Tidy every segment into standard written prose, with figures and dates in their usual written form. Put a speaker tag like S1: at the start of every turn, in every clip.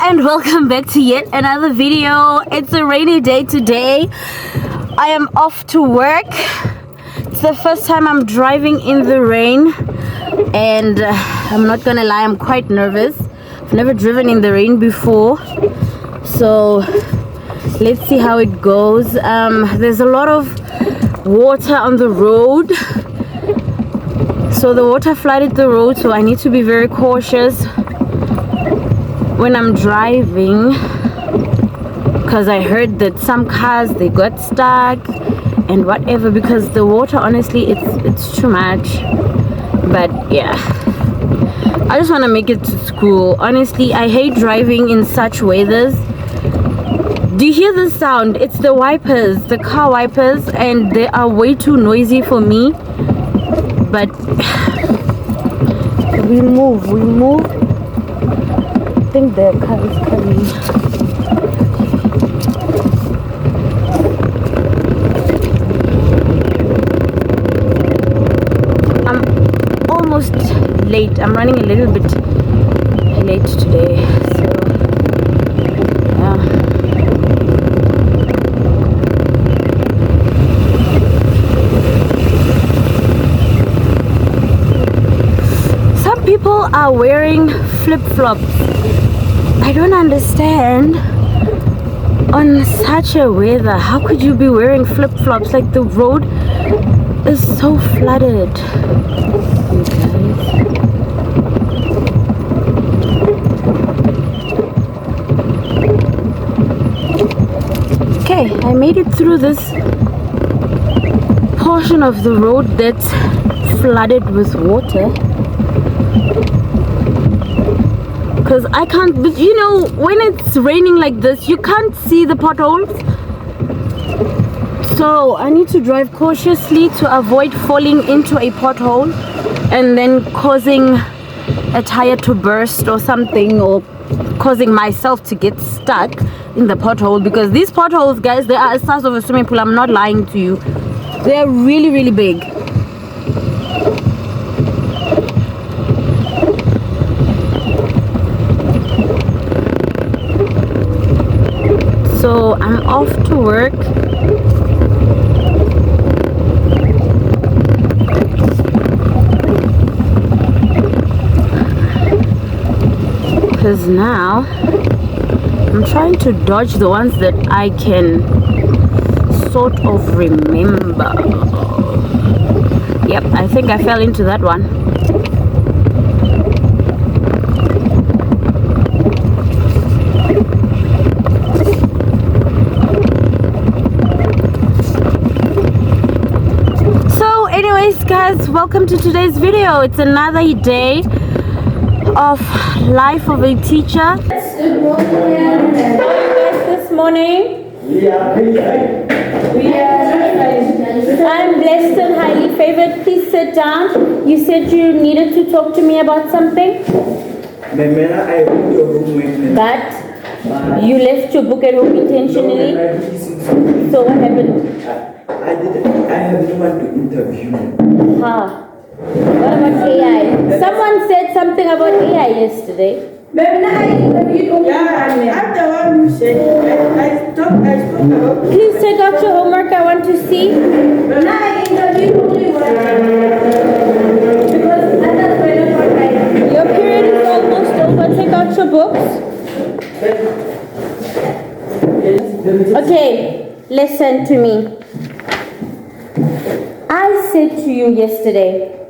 S1: and welcome back to yet another video. It's a rainy day today. I am off to work. It's the first time I'm driving in the rain, and I'm not gonna lie, I'm quite nervous. I've never driven in the rain before, so let's see how it goes. There's a lot of water on the road, so the water flooded the road, so I need to be very cautious when I'm driving, because I heard that some cars, they got stuck and whatever, because the water, honestly, it's too much. But yeah, I just want to make it to school. Honestly, I hate driving in such weathers. Do you hear the sound? It's the wipers, the car wipers, and they are way too noisy for me. But we move. I think the car is coming. I'm almost late. I'm running a little bit late today, so yeah. Some people are wearing flip-flops. I don't understand. On such a weather, how could you be wearing flip-flops? Like, the road is so flooded, you guys. Okay, I made it through this portion of the road that's flooded with water. Because I can't, you know, when it's raining like this, you can't see the potholes. So I need to drive cautiously to avoid falling into a pothole and then causing a tire to burst or something, or causing myself to get stuck in the pothole. Because these potholes, guys, they are the size of a swimming pool. I'm not lying to you. They are really, really big. So I'm off to work. Because now I'm trying to dodge the ones that I can sort of remember. Yep, I think I fell into that one. Anyways, guys, welcome to today's video. It's another day of life of a teacher. Good morning. How are you guys this morning? I'm blessed and highly favored. Please sit down. You said you needed to talk to me about something. But you left your book at home intentionally. So what happened?
S2: I have no one to interview.
S1: What about AI? Someone said something about AI yesterday.
S2: I'm the one who said I spoke about.
S1: Please take out your homework. I want to see.
S2: I interviewed only one.
S1: Because others were not right. Your period is almost over. Take out your books. Okay, listen to me. I said to you yesterday,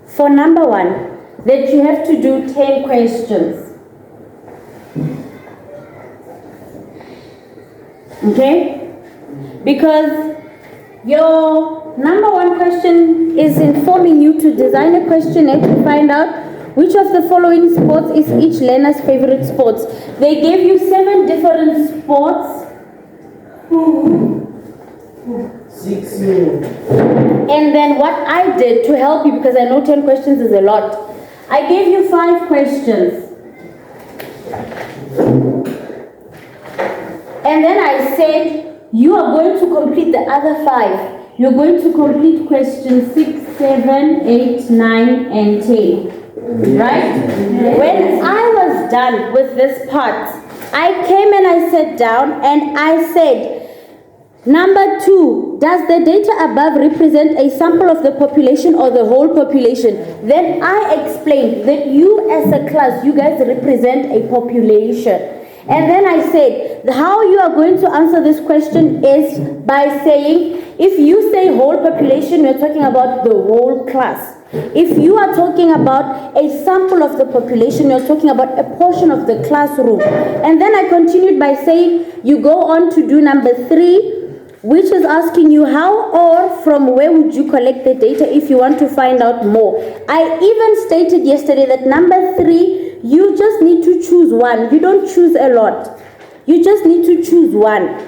S1: for number one, that you have to do 10 questions. Okay? Because your number one question is informing you to design a questionnaire to find out which of the following sports is each learner's favorite sports. They gave you 7 different sports.
S2: 6 minutes.
S1: And then what I did to help you, because I know 10 questions is a lot, I gave you 5 questions. And then I said, you are going to complete the other 5. You're going to complete questions 6, 7, 8, 9, and 10. Right? When I was done with this part, I came and I sat down and I said, number 2, does the data above represent a sample of the population or the whole population? Then I explained that you as a class, you guys represent a population. And then I said, how you are going to answer this question is by saying, if you say whole population, you're talking about the whole class. If you are talking about a sample of the population, you're talking about a portion of the classroom. And then I continued by saying, you go on to do number 3, which is asking you how or from where would you collect the data if you want to find out more. I even stated yesterday that number 3, you just need to choose one. You don't choose a lot. You just need to choose one.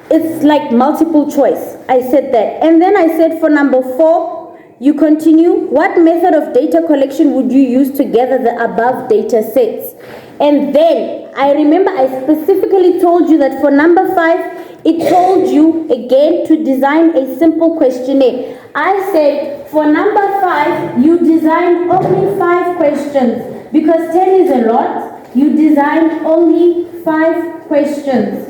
S1: It's like multiple choice. I said that. And then I said for number 4, you continue. What method of data collection would you use to gather the above data sets? And then I remember I specifically told you that for number 5, it told you again to design a simple questionnaire. I said for number 5, you design only 5 questions because 10 is a lot. You design only 5 questions.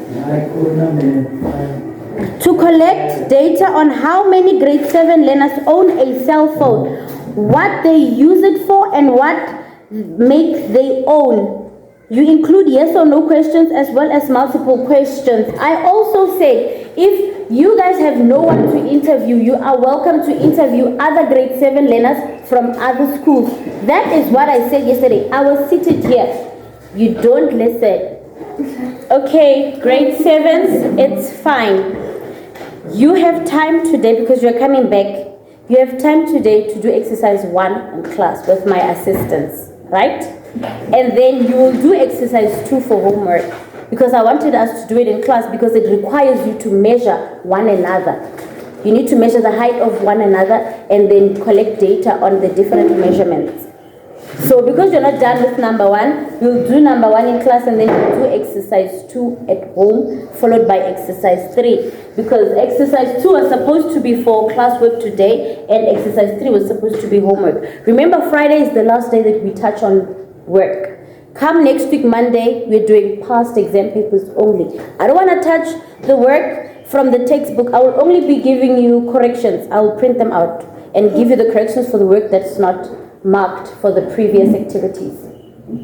S1: To collect data on how many grade 7 learners own a cell phone, what they use it for and what make they own. You include yes or no questions as well as multiple questions. I also said, if you guys have no one to interview, you are welcome to interview other grade 7 learners from other schools. That is what I said yesterday. I was seated here. You don't listen. Okay, grade 7s, it's fine. You have time today because you're coming back. You have time today to do exercise 1 in class with my assistants, right? And then you will do exercise 2 for homework because I wanted us to do it in class because it requires you to measure one another. You need to measure the height of one another and then collect data on the different measurements. So because you're not done with number 1, you'll do number 1 in class and then you'll do exercise 2 at home followed by exercise 3. Because exercise 2 was supposed to be for classwork today and exercise 3 was supposed to be homework. Remember, Friday is the last day that we touch on work. Come next week, Monday, we're doing past exam papers only. I don't want to touch the work from the textbook. I will only be giving you corrections. I will print them out and give you the corrections for the work that's not marked for the previous activities.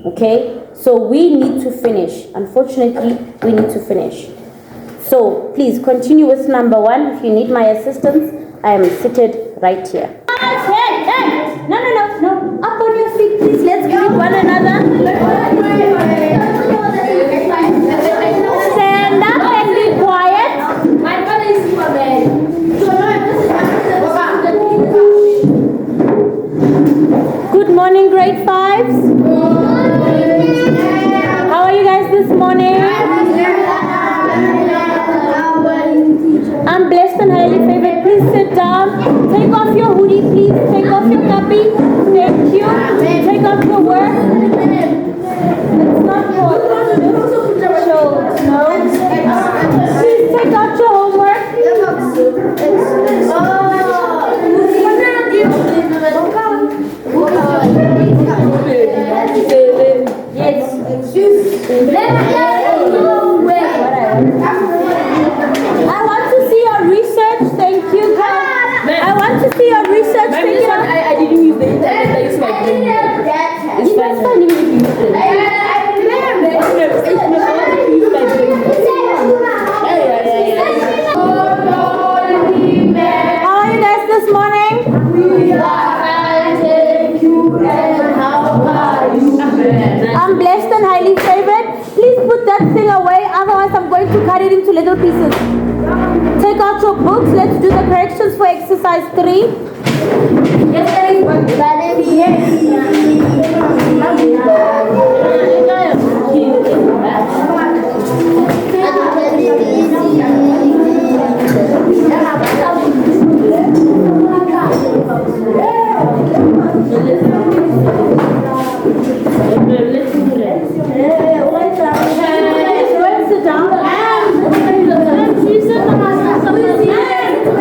S1: Okay? So we need to finish. Unfortunately, we need to finish. So please continue with number 1. If you need my assistance, I am seated right here. Hey! No. Up on your feet, please. Let's greet one another. Stand up and be quiet. My father is in my bed. Good morning, grade 5s. How are you guys this morning? I'm blessed and highly favored. Please sit down. Take off your hoodie, please. Take off your cappy. Thank you. Take off your work. It's not for no. Please take out your homework. I want to see your research. Thank you, girl. I want to see your research. I didn't use the internet. I used my brain. It's fine even if you use it. How are you guys this morning? We are fine, thank you. And how are you? I'm blessed and highly favored. Please put that thing away, otherwise I'm going to cut it into little pieces. Take out your books. Let's do the corrections for exercise 3.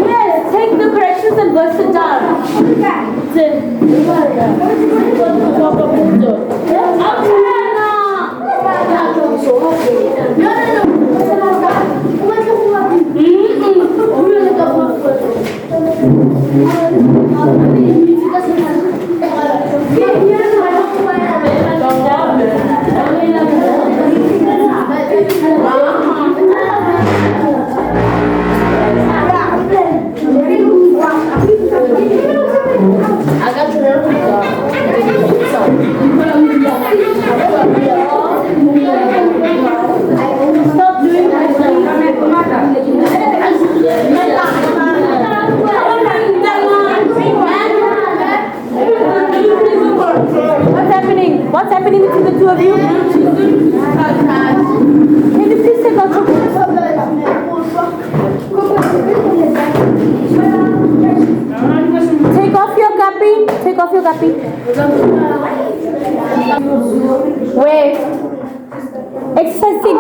S1: Yes, take the corrections and go sit down. What's happening between the two of you? Can you please take out your books? Take off your copy. Take off your copy. Wait. Exercise 6.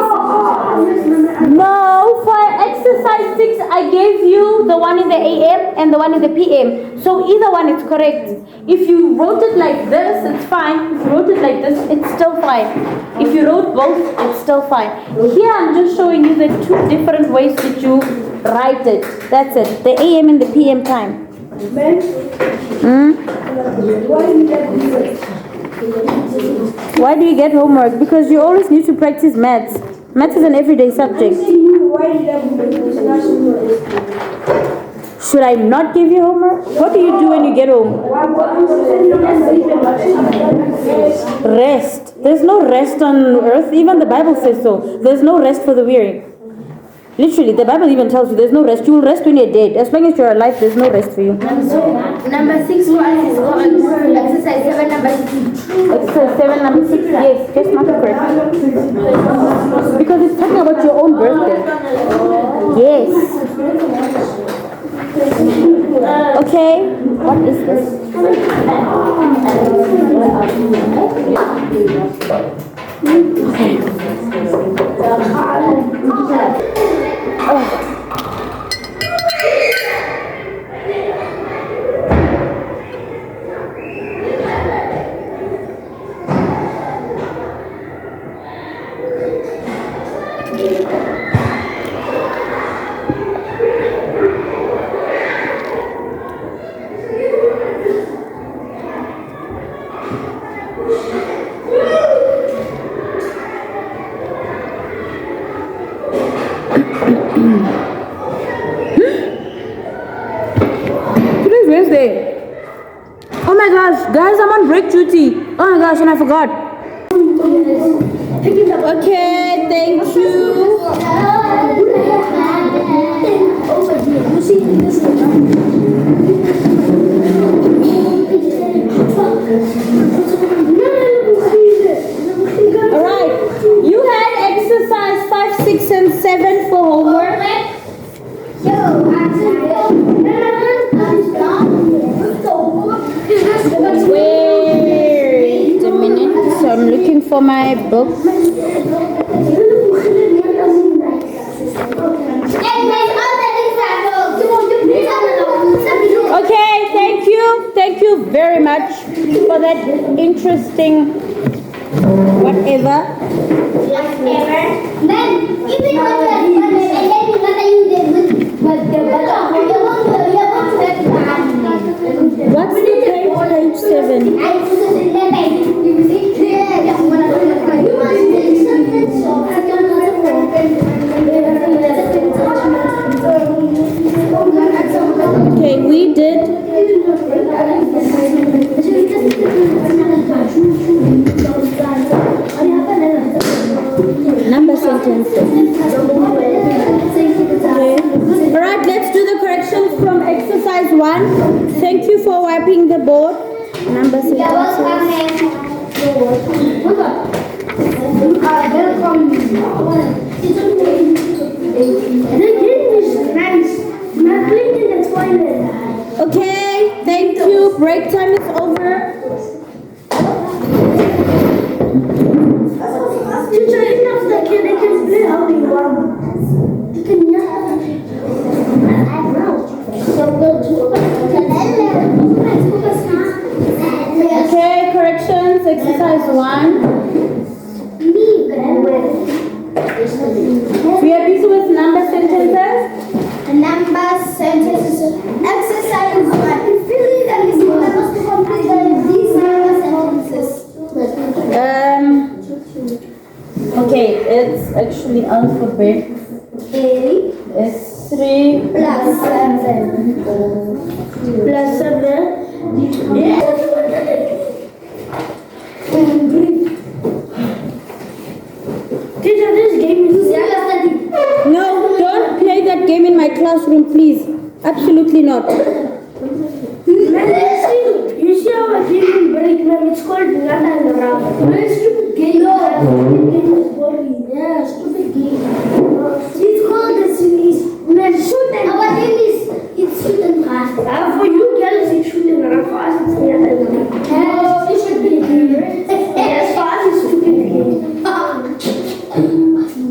S1: No, for exercise 6, I gave you the one in the AM and the one in the PM. So either one is correct. If you wrote it like this, it's fine. If you wrote it like this, it's still fine. If you wrote both, it's still fine. Here, I'm just showing you the two different ways that you write it. That's it. The AM and the PM time. Why do you get homework? Because you always need to practice maths. Maths is an everyday subject. Should I not give you homework? What do you do when you get home? Rest. There's no rest on earth. Even the Bible says so. There's no rest for the weary. Literally, the Bible even tells you there's no rest. You will rest when you're dead. As long as you're alive, there's no rest for you.
S3: Number 6 for us is called exercise 7, number 6.
S1: Exercise 7, number 6. Yes, just mark it correct. Because it's talking about your own birthday. Yes. Okay, what is this? Today's Wednesday. Oh my gosh, guys, I'm on break duty. Oh my gosh, and I forgot. Okay, thank you. Alright, you had exercise 5, 6, and 7 for homework. Wait a minute, so I'm looking for my book. Okay, thank you very much for that interesting whatever. What's the page 7? Okay, we did. Number sentences. Okay. Alright, let's do the corrections from exercise 1. Thank you for wiping the board. Number sentences. Okay, thank you. Break time is over. Okay, corrections, exercise 1. We are busy with number sentences.
S3: Number sentences. Exercise 1. These number sentences.
S1: Okay, it's actually alphabet. It's 3
S3: Plus 7.
S1: plus 7.
S3: Teacher, this game is
S1: No, don't play that game in my classroom, please. Absolutely not.
S3: You see our game break, ma'am. It's called Nana and Rama. Very stupid game. Yeah, stupid game. It's called the series. Shoot and our name is it's shoot and run. For you girls, it's shoot and run. For us, it's near and run. It should be a game. Yes, for us, it's stupid game.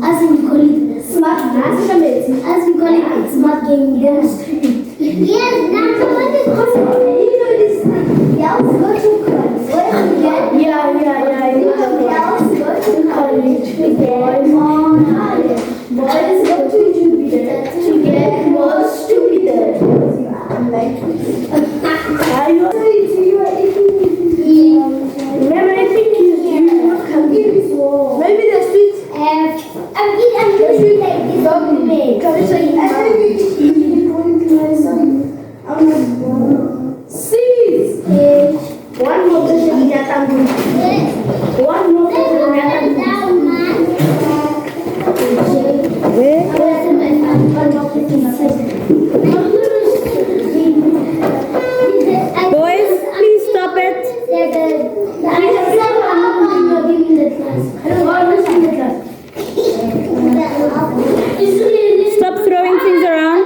S3: As we call it smart game. As we call it smart game, then stupid. Yes, now what is possible? You know this. Girls go to college. Yeah. Girls go to college. Boys go to Jupiter to get more stupider. Remember, I think you want to maybe the sweet. I'm usually like this dog name. Seeds. One more question that I'm going to One more question that I'm
S1: Boys, please stop it. Stop throwing things around.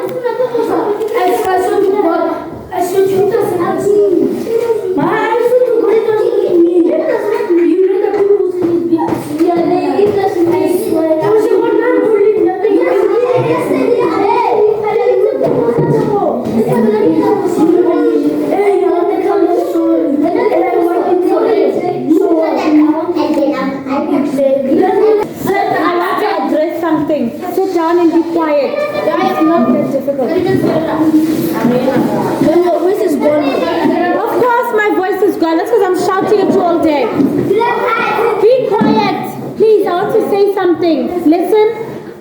S1: Sit down and be quiet. It's not that difficult. Then your voice is gone. Of course my voice is gone. That's because I'm shouting at you all day. Be quiet. Please, I want to say something. Listen,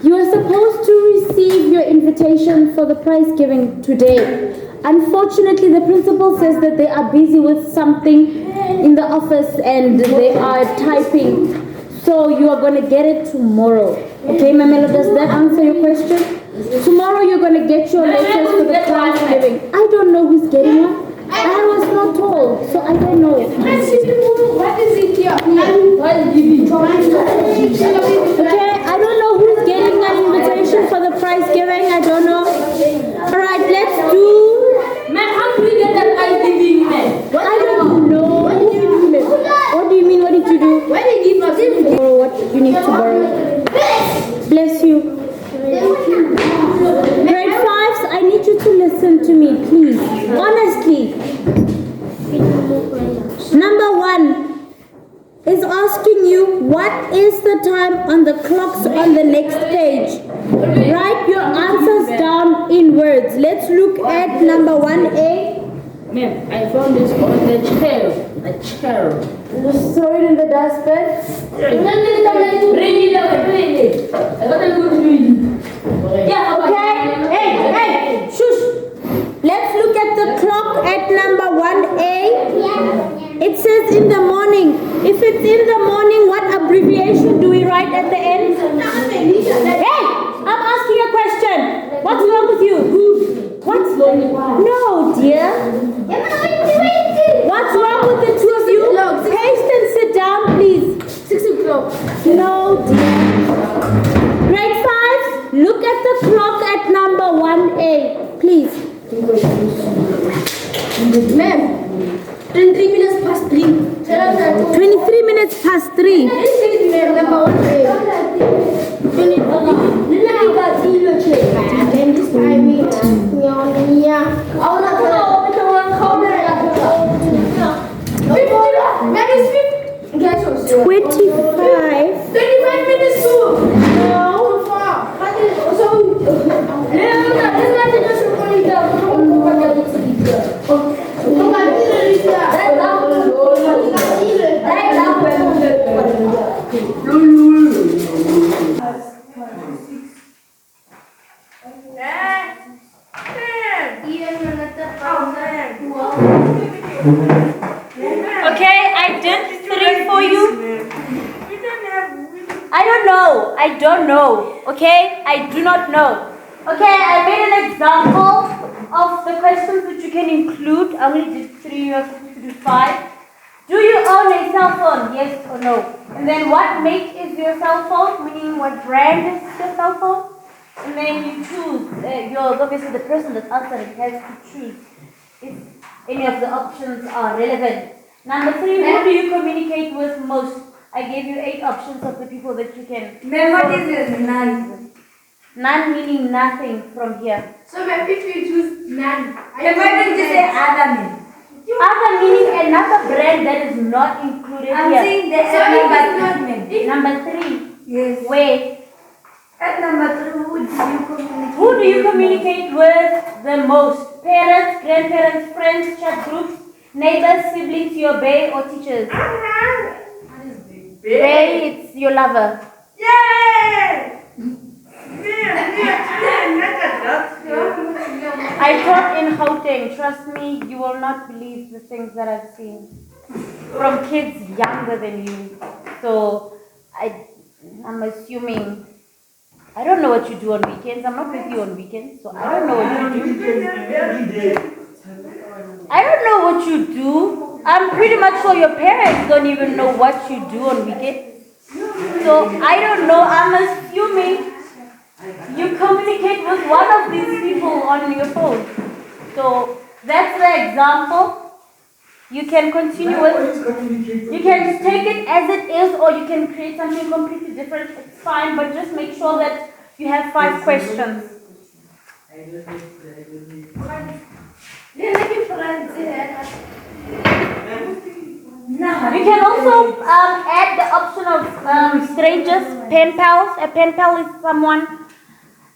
S1: you are supposed to receive your invitation for the prize giving today. Unfortunately, the principal says that they are busy with something in the office and they are typing. So you are going to get it tomorrow. Okay, Mamelo, does that answer your question? Tomorrow you're going to get your letters for the prize giving. I don't know who's getting one. I was not told, so I don't know.
S3: What is it here?
S1: Okay, I don't know who's getting an invitation for the prize giving. I don't know. Alright, let's do...
S3: Man, how do we get that prize giving, man?
S1: I don't know. What did you do, man? What do you mean, what did you do?
S3: Why did you give us
S1: Borrow what you need to borrow. Bless you. Grade 5s, I need you to listen to me, please. Honestly. Number 1 is asking you what is the time on the clocks on the next page. Write your answers down in words. Let's look at number 1A.
S3: Ma'am, I found this on the chair. A chair.
S1: Just throw it in the dustbin.
S3: Bring it away. I got a good read. Yeah,
S1: Okay. Hey, shush. Let's look at the clock at number 1A. It says in the morning. If it's in the morning, what abbreviation do we write at the end? Hey, I'm asking a question. What's wrong with you? What's wrong? No, dear. What's wrong with the two of you? Haste and sit down, please.
S3: 6 o'clock.
S1: No, dear. Grade 5, look at the clock at number 1A, please.
S3: Ma'am, 23 minutes past 3.
S1: 23 minutes past 3. Okay, I did 3 for you. I don't know. Okay, I do not know. Okay, I made an example of the questions that you can include. I only did 3, you are supposed to do 5. Do you own a cell phone? Yes or no? And then what make is your cell phone? Meaning what brand is your cell phone? And then you choose. You're obviously the person that's answering has to choose if any of the options are relevant. Number 3, who do you communicate with most? I gave you 8 options of the people that you can.
S4: Then what is it? None.
S1: None meaning nothing from here.
S4: So maybe if you choose none, then why don't you say other mean?
S1: Other meaning another brand that is not included
S4: I'm
S1: here.
S4: saying that but not mean.
S1: Number 3.
S4: Yes.
S1: Wait.
S4: At number 3, who do you communicate?
S1: Who do you communicate with the most? Parents, grandparents, friends, chat groups, neighbors, siblings, your bae or teachers? Bae, it's your lover.
S2: Yay!
S1: I taught in Gauteng. Trust me, you will not believe the things that I've seen from kids younger than you. So I'm assuming. I don't know what you do on weekends. I'm not with you on weekends, so I don't know what you do. I don't know what you do. I'm pretty much sure your parents don't even know what you do on weekends. So I don't know. I'm assuming you communicate with one of these people on your phone. So that's the example. You can continue with. You can just take it as it is, or you can create something completely different. It's fine, but just make sure that you have 5 questions. You can also add the option of strangers, pen pals. A pen pal is someone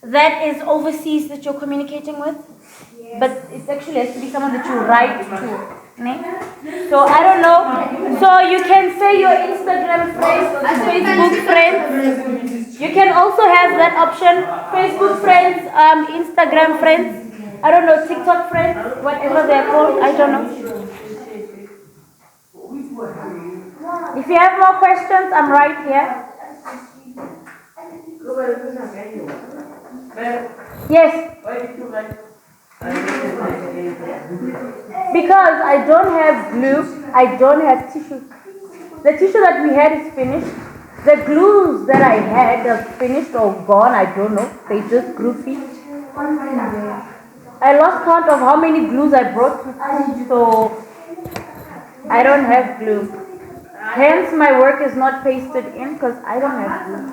S1: that is overseas that you're communicating with, but it actually has to be someone that you write to. So I don't know. So you can say your Instagram friends, Facebook friends. You can also have that option: Facebook friends, Instagram friends. I don't know, TikTok friends, whatever they're called. I don't know. If you have more questions, I'm right here. Yes. Because I don't have glue, I don't have tissue. The tissue that we had is finished. The glues that I had are finished or gone, I don't know. They just glue feet. I lost count of how many glues I brought to school, so I don't have glue. Hence my work is not pasted in because I don't have glue.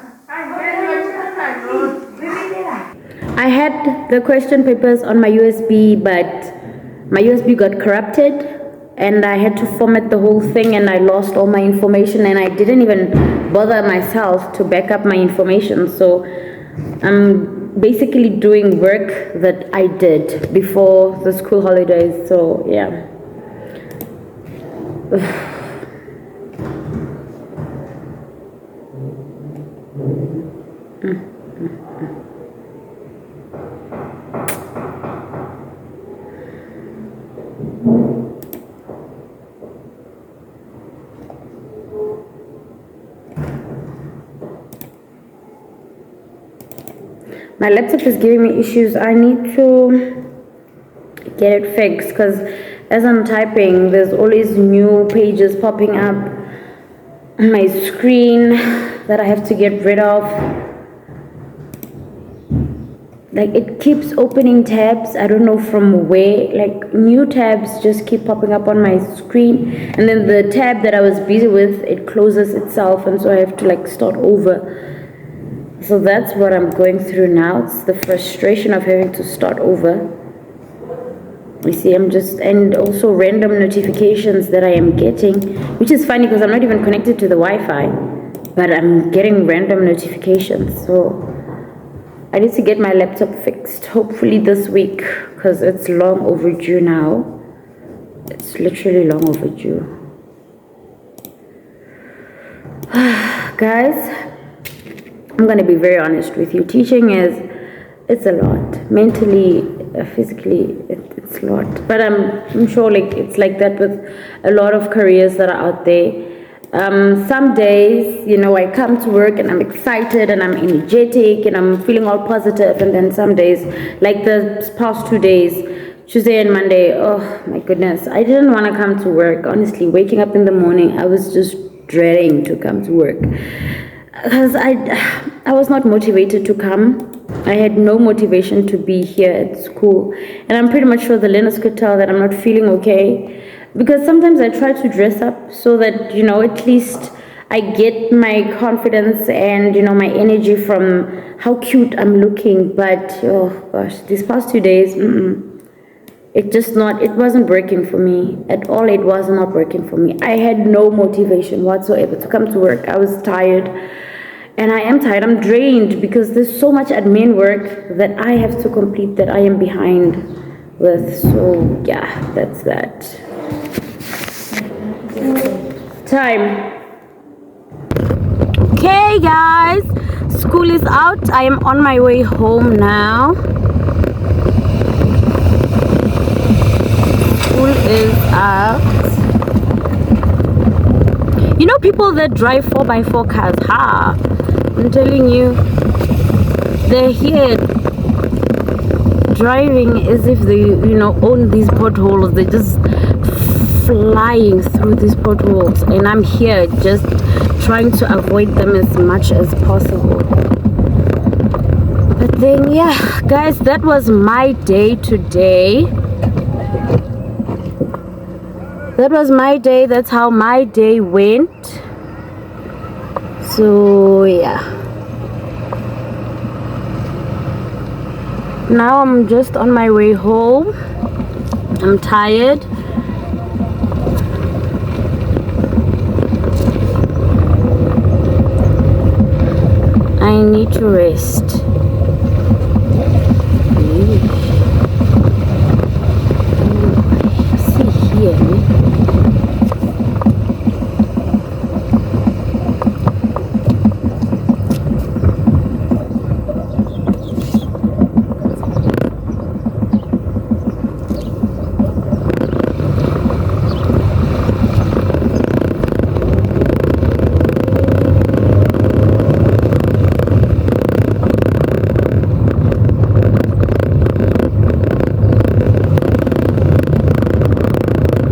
S1: I had the question papers on my USB, but my USB got corrupted and I had to format the whole thing and I lost all my information and I didn't even bother myself to back up my information. So I'm basically doing work that I did before the school holidays. So yeah. My laptop is giving me issues. I need to get it fixed because as I'm typing, there's always new pages popping up on my screen that I have to get rid of. Like it keeps opening tabs. I don't know from where. Like new tabs just keep popping up on my screen, and then the tab that I was busy with, it closes itself, and so I have to like start over. So that's what I'm going through now. It's the frustration of having to start over. You see, and also random notifications that I am getting, which is funny because I'm not even connected to the Wi-Fi, but I'm getting random notifications. So I need to get my laptop fixed, hopefully this week, because it's long overdue now. It's literally long overdue. Guys, I'm going to be very honest with you. Teaching it's a lot. Mentally, physically, it's a lot. But I'm sure like it's like that with a lot of careers that are out there. Some days, I come to work and I'm excited and I'm energetic and I'm feeling all positive. And then some days, like the past 2 days, Tuesday and Monday, oh my goodness, I didn't want to come to work. Honestly, waking up in the morning, I was just dreading to come to work because I was not motivated to come. I had no motivation to be here at school, and I'm pretty much sure the learners could tell that I'm not feeling okay, because sometimes I try to dress up so that, you know, at least I get my confidence and, you know, my energy from how cute I'm looking. But oh gosh, these past 2 days, it wasn't working for me at all. It was not working for me. I had no motivation whatsoever to come to work. I was tired, and I am tired. I'm drained because there's so much admin work that I have to complete that I am behind with. So yeah, that's that. Time. Okay guys, school is out. I am on my way home now. School is out. You know, people that drive 4x4 cars, I'm telling you, they're here driving as if they, you know, own these potholes. They're just flying through these potholes, and I'm here just trying to avoid them as much as possible. But then, yeah, guys, that was my day today. That was my day. That's how my day went. So yeah, now I'm just on my way home. I'm tired. I need to rest. See here.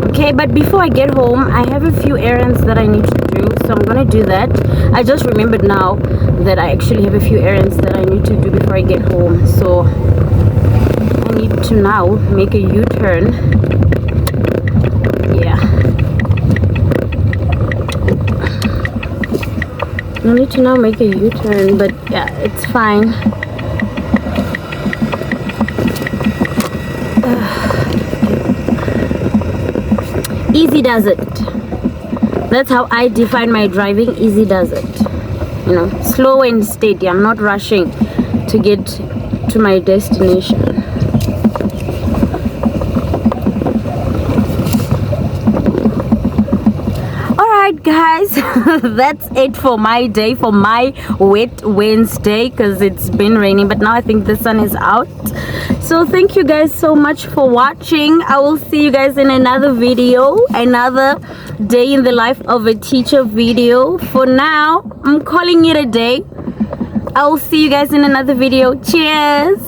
S1: Okay, but before I get home, I have a few errands that I need to do, so I'm gonna do that. I just remembered now that I actually have a few errands that I need to do before I get home, so I need to now make a U-turn. Yeah, I need to now make a U-turn, but yeah, it's fine. Easy does it. That's how I define my driving. Easy does it. You know, slow and steady. I'm not rushing to get to my destination. Alright guys, that's it for my day, for my wet Wednesday, because it's been raining, but now I think the sun is out. So thank you guys so much for watching. I will see you guys in another video, another day in the life of a teacher video. For now, I'm calling it a day. I will see you guys in another video. Cheers.